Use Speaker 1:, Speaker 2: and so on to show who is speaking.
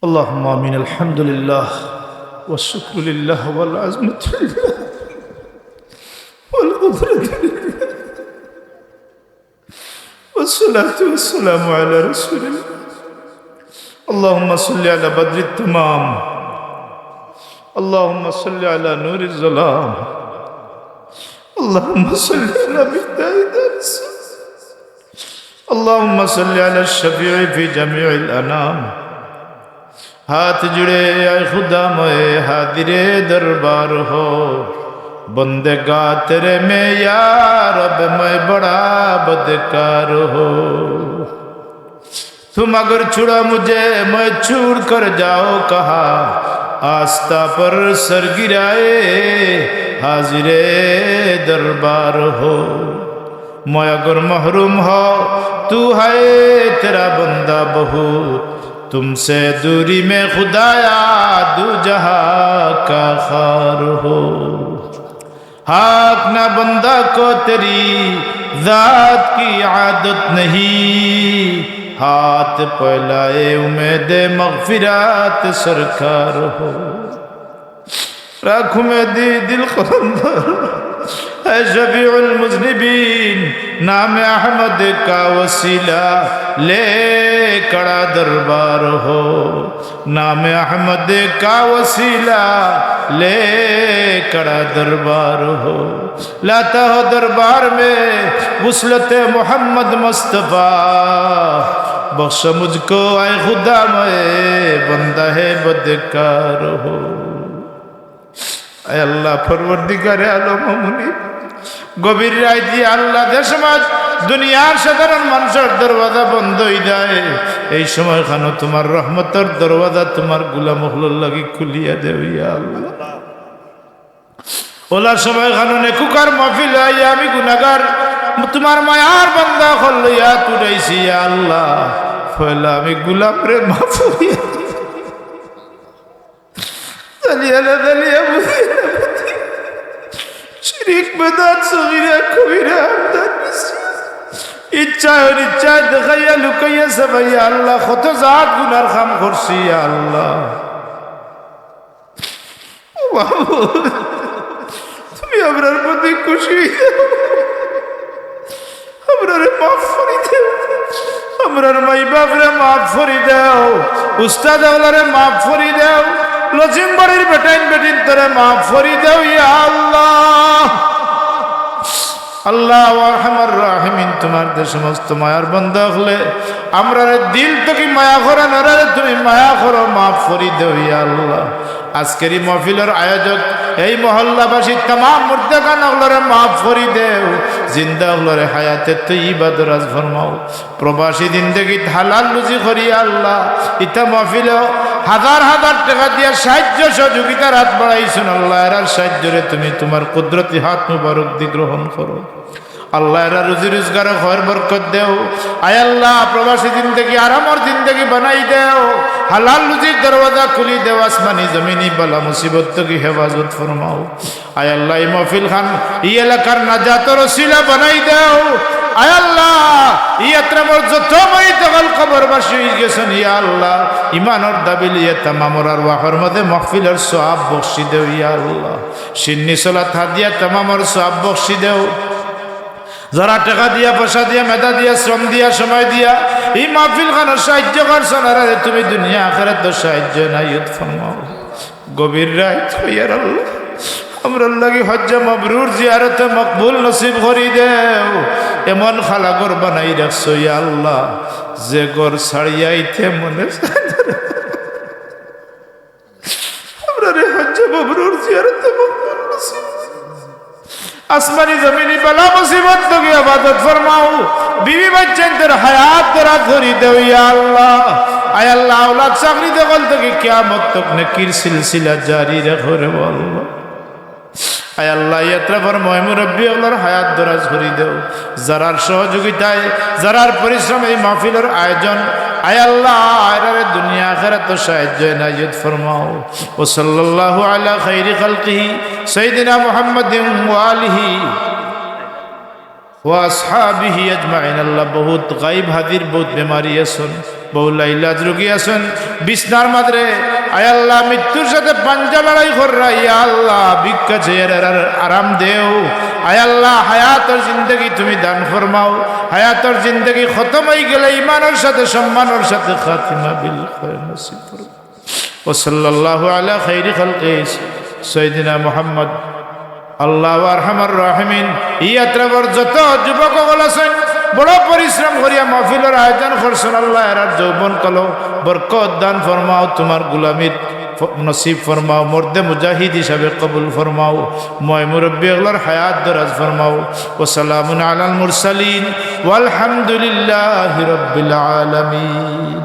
Speaker 1: اللهم آمين. الحمد لله والشكر لله والعزمة لله والقدرة لله والصلاة والسلام على رسول الله. اللهم صل على بدر التمام، اللهم صل على نور الظلام، اللهم صل على مفتاح دار السلام، اللهم صل على الشفيع في جميع الأنام. हाथ जुड़े आए खुदा मोए हादिरे दरबार हो, बंदेगा तेरे में या रब मैं बड़ा बदकार हो। तुम अगर छुड़ा मुझे मैं छूड़ कर जाओ कहा, आस्था पर सर गिराए हाजिरे दरबार हो। मैं अगर महरूम हो तू है तेरा बंदा बहुत, तुमसे दूरी में खुदाया दू जहां का खार हो। हाक ना बंदा को तेरी जात की आदत नहीं, हाथ पहलाए उम्मीद मगफिरात सरकार हो। राखू में दी दिल खलंदर है शफीउल मुज़निबीन, नाम अहमद का वसीला ले कड़ा दरबार हो। नाम अहमद का वसीला ले कड़ा दरबार हो। लाता हो दरबार में वुसलत मोहम्मद मुस्तफ़ा, बख्श मुझको आए खुदा मैं बंदा है बदकार हो। आय अल्लाह परवरदिगारे आलम मुनीब, গভীর রাতে আল্লাহ দেশমাজ দুনিয়ার সাধারণ মানুষের দরওয়াজা বন্ধ হয়ে যায়, এই সময় খানো তোমার রহমতের দরওয়াজা তোমার গোলাম হলর লাগি খুলিয়া দেও ইয়া আল্লাহ। ওলা সময় খানো নেকুকার মাহফিল আইয়া আমি গুনাহগার তোমার মায়ার বান্দা হল লইয়া তুরাইছি ইয়া আল্লাহ। ফয়লা আমি গোলাম রে মাফ করিয়া দালিয়া দালিয়া বুঝিয়া শিরিক বেদাত সগীরা কবিরা ইচ্ছা অনিচ্ছা দেখাইয়া লুকাইয়া সবাইয়া আল্লাহ কত জাত গুনার কাম করছি আল্লাহ। তুমি আমরার প্রতি খুশি, আমরারে মাফ করে দেও, আমরার মাই বাপরে মাফ করে দেও, উস্তাদ আওলারে মাফ করে দেও, লজিম বাড়ির বেটাইন বেটিন তোরে মাফ করে দেও ইয়া আল্লাহ। আল্লাহ আরহামার রাহিমিন, তোমার যে সমস্ত মায়ার বান্দা হলে আমরা দিল থেকে মায়া করা নরে তুমি মায়া করো, মাফ করে দেও ইয়া আল্লাহ। আজকের এই মাহফিলের আয়োজক এই মহল্লাবাসী तमाम মুর্দাগান হলরে মাফ করে দেও, জিন্দা হলরে হায়াতে তৈয়বা দরাজ ফরমাও, প্রবাসী জিন্দেগি হালাল রুজি করি আল্লাহ। ইতা মাহফিলে হাজার হাজার টাকা দিয়া সাহায্য সহযোগিতার হাত বাড়াইছেন আল্লাহ, এরার সাহায্যরে তুমি তোমার কুদরতি হাত মুবারক দি গ্রহণ করো আল্লাহ। এরা রুজি রোজগারে খয়ের বরকত দেও আয় আল্লাহ। প্রবাসী জিন্দেগি আরামর জিন্দেগি বানাই দেও, হালাল রুজির দরওয়াজা খুলি দেও, আসমানি জমিনি বালা মুসিবত থেকে হেফাজত ফরমাও আয় আল্লাহ। এই মাহফিল খান এই এলাকার নাজাতের ওসিলা বানাই দেও আয় আল্লাহ। ইয়াত্রামর যত মরিতগল কবরবাসী হয়ে গেছেন ইয়া আল্লাহ, ইমানের দাবি লিয়ে তামামর আর ওয়াহর মধ্যে মাহফিলের সওয়াব বখশি দেও ইয়া আল্লাহ। সিন্নি সালাত হাদিয়া তামামর সওয়াব বখশি দেও। যারা টাকা দিয়া পয়সা দিয়া মেধা দিয়া শ্রম দিয়া সময় দিয়া এই মাহফিল খানের সাহায্য করছেন, আর তুমি দুনিয়া আখিরাত তো সাহায্য নাইয়ত ফরমাও। গভীর রাত হইয়ার আল্লাহ আমরার লাগি হজ্জ মাবরুর জিয়ারতে মকবুল নসিব করি দেও। এমন খালাগর বানাই রাখছো ইয়া আল্লাহ, যে ঘর ছাড়িয়াইতে মনে আমরারে হজ্জ মাবরুর জিয়ারতে মকবুল নসিব, আসমানি জমিনি বালা মুসিবত থেকে ইবাদত ফরমাও। বিবি বাচ্চাদের হায়াত দরাজ করি দেও ইয়া আল্লাহ। আয় আল্লাহ আওলাদ চাকরি দখল থেকে কিয়ামত তক নেকির সিলসিলা জারি রাখো রে আল্লাহ। আয় আল্লাহ ইয়াত্রাফর মুরব্বী আল্লাহর হায়াত দরাজ করি দেও। যারার সহযোগিতায় যারার পরিশ্রমে এই মাহফিলের আয়োজন আয় আল্লাহ এরারে দুনিয়া আখিরাত সাহায্য নাজিত ফরমাও। ও সাল্লাল্লাহু আলা খাইরি খালকিহি সাইয়্যিদিনা মুহাম্মাদিন ওয়া আলিহি ওয়া আসহাবিহি আজমাইন। আল্লাহ বহুত গায়ব হাজির বহুত বেমারি আছেন, বহুলা ইলাজ রুগী আছেন বিছনার মাঝে আয় আল্লাহ মৃত্যুর সাথে পাঞ্জা লড়াই কররা ইয়া আল্লাহ ভিক্ষা চেয়ে আরাম দেও আয় আল্লাহ হায়াতর জিন্দগি তুমি দান ফরমাও হায়াতর জিন্দগি খতম হয়ে গেলে ইমানের সাথে সম্মানের সাথে খাতিমা বিল খায়র নসিব করো ওয়া সাল্লাল্লাহু আলা খাইরি খালকি সাইয়্যিদিনা মুহাম্মদ আল্লাহু আরহামার রাহিমিন ইয়াত্রাবর যত যুবক আছেন বড় পরিশ্রম করিয়া মাহফিলের আয়োজন করছেন আল্লাহ এরার যৌবন কালো বরকত দান ফরমাও তোমার গুলামির নসিব ফরমাও মর্দে মুজাহিদ হিসাবে কবুল ফরমাও ময় মুরব্বী এগুলোর হায়াত দরাজ ফরমাও ওয়া সালামুন আলাল মুরসালিন ওয়ালহামদুলিল্লাহি রাব্বিল আলামিন।